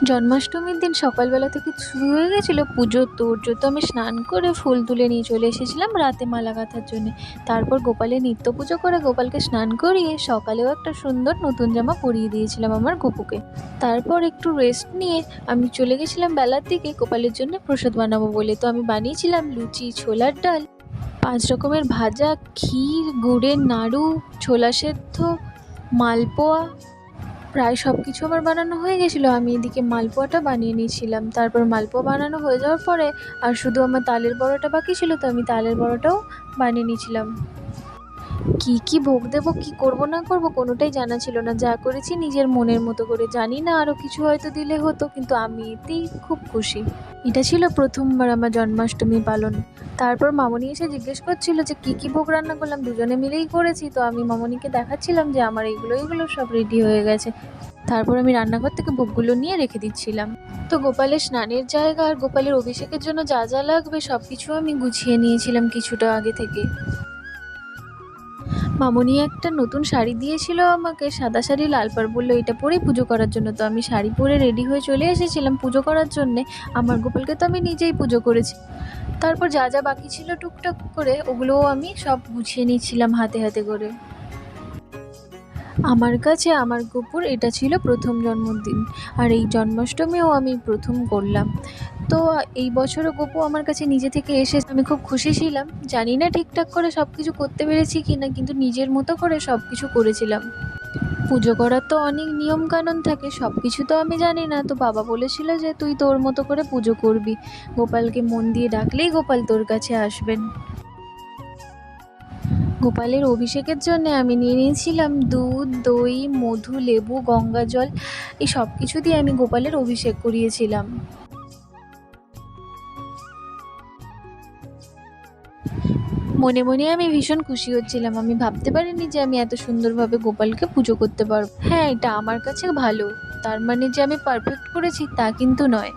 জন্মাষ্টমীর দিন সকালবেলা থেকে শুরু হয়ে গেছিলো পুজোর তোড়জোড়। তো আমি স্নান করে ফুল তুলে নিয়ে চলে এসেছিলাম রাতে মালা গাঁথার জন্যে। তারপর গোপালের নিত্য পুজো করে গোপালকে স্নান করিয়ে সকালেও একটা সুন্দর নতুন জামা পরিয়ে দিয়েছিলাম আমার গপুকে। তারপর একটু রেস্ট নিয়ে আমি চলে গেছিলাম বেলার দিকে গোপালের জন্য প্রসাদ বানাবো বলে। তো আমি বানিয়েছিলাম লুচি, ছোলার ডাল, 5 রকমের ভাজা, ক্ষীর, গুড়ের নাড়ু, ছোলা সেদ্ধ, মালপোয়া। প্রায় সব কিছু আমার বানানো হয়ে গেছিলো। আমি এদিকে মালপোয়াটা বানিয়ে নিয়েছিলাম। তারপর মালপোয়া বানানো হয়ে যাওয়ার পরে আর শুধু আমার তালের বড়াটা বাকি ছিল, তো আমি তালের বড়াটাও বানিয়ে নিয়েছিলাম। কি ভোগ দেবো, কি করব না করব কোনোটাই জানা ছিল না। যা করেছি নিজের মনের মতো করে। জানি না আরও কিছু হয়তো দিলে হতো, কিন্তু আমি এতেই খুব খুশি। এটা ছিল প্রথমবার আমার জন্মাষ্টমী পালন। তারপর মামনি এসে জিজ্ঞেস করছিল যে কি ভোগ রান্না করলাম। দুজনে মিলেই করেছি। তো আমি মামনিকে দেখাচ্ছিলাম যে আমার এইগুলো সব রেডি হয়ে গেছে। তারপর আমি রান্নাঘর থেকে ভোগগুলো নিয়ে রেখে দিচ্ছিলাম। তো গোপালের স্নানের জায়গা আর গোপালের অভিষেকের জন্য যা যা লাগবে সব কিছু আমি গুছিয়ে নিয়েছিলাম কিছুটা আগে থেকে। মামনি একটা নতুন শাড়ি দিয়েছিল আমাকে, সাদা শাড়ি, লাল পাড়, বললো এটা পরেই পুজো করার জন্য। তো আমি শাড়ি পরে রেডি হয়ে চলে এসেছিলাম পুজো করার জন্যে। আমার গোপালকে তো আমি নিজেই পুজো করেছি। তারপর যা যা বাকি ছিল টুকটাক করে ওগুলোও আমি সব গুছিয়ে নিচ্ছিলাম হাতে হাতে করে। আমার কাছে আমার গপুর এটা ছিল প্রথম জন্মদিন, আর এই জন্মাষ্টমীও আমি প্রথম করলাম। তো এই বছরও গপু আমার কাছে নিজে থেকে এসে আমি খুব খুশি ছিলাম। জানি না ঠিকঠাক করে সব কিছু করতে পেরেছি কি না, কিন্তু নিজের মতো করে সব কিছু করেছিলাম। পুজো করার তো অনেক নিয়ম কানুন থাকে, সব কিছু তো আমি জানি না। তো বাবা বলেছিল যে তুই তোর মতো করে পুজো করবি, গোপালকে মন দিয়ে ডাকলেই গোপাল তোর কাছে আসবেন। গোপালের অভিষেকের জন্য আমি নিয়ে নিয়েছিলাম দুধ, দই, মধু, লেবু, গঙ্গা জল, এই সব কিছু দিয়ে আমি গোপালের অভিষেক করিয়েছিলাম। মনে মনে আমি ভীষণ খুশি হচ্ছিলাম। আমি ভাবতে পারিনি যে আমি এত সুন্দরভাবে গোপালকে পুজো করতে পারবো। হ্যাঁ, এটা আমার কাছে ভালো, তার মানে যে আমি পারফেক্ট করেছি তা কিন্তু নয়।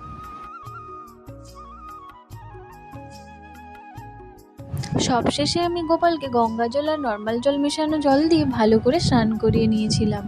সবশেষে আমি গোপালকে গঙ্গা জল আর নর্মাল জল মেশানো জল দিয়ে ভালো করে স্নান করিয়ে নিয়েছিলাম।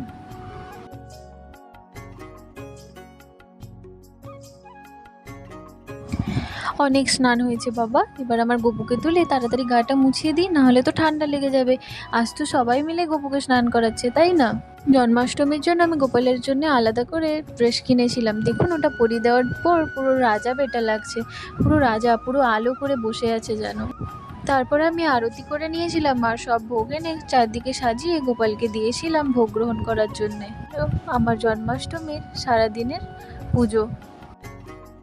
অনেক স্নান হয়েছে বাবা, এবার আমার গপুকে তুলে তাড়াতাড়ি গাটা মুছিয়ে দিই, নাহলে তো ঠান্ডা লেগে যাবে। আজ তো সবাই মিলে গপুকে স্নান করাচ্ছে, তাই না? জন্মাষ্টমীর জন্য আমি গোপালের জন্য আলাদা করে ড্রেস কিনেছিলাম। দেখুন ওটা পরিয়ে দেওয়ার পর পুরো রাজা বেটা লাগছে, পুরো রাজা, পুরো আলো করে বসে আছে যেন। তারপরে আমি আরতি করে নিয়েছিলাম আর সব ভোগ এনে চারদিকে সাজিয়ে গোপালকে দিয়েছিলাম ভোগ গ্রহণ করার জন্যে। আমার জন্মাষ্টমীর সারাদিনের পুজো।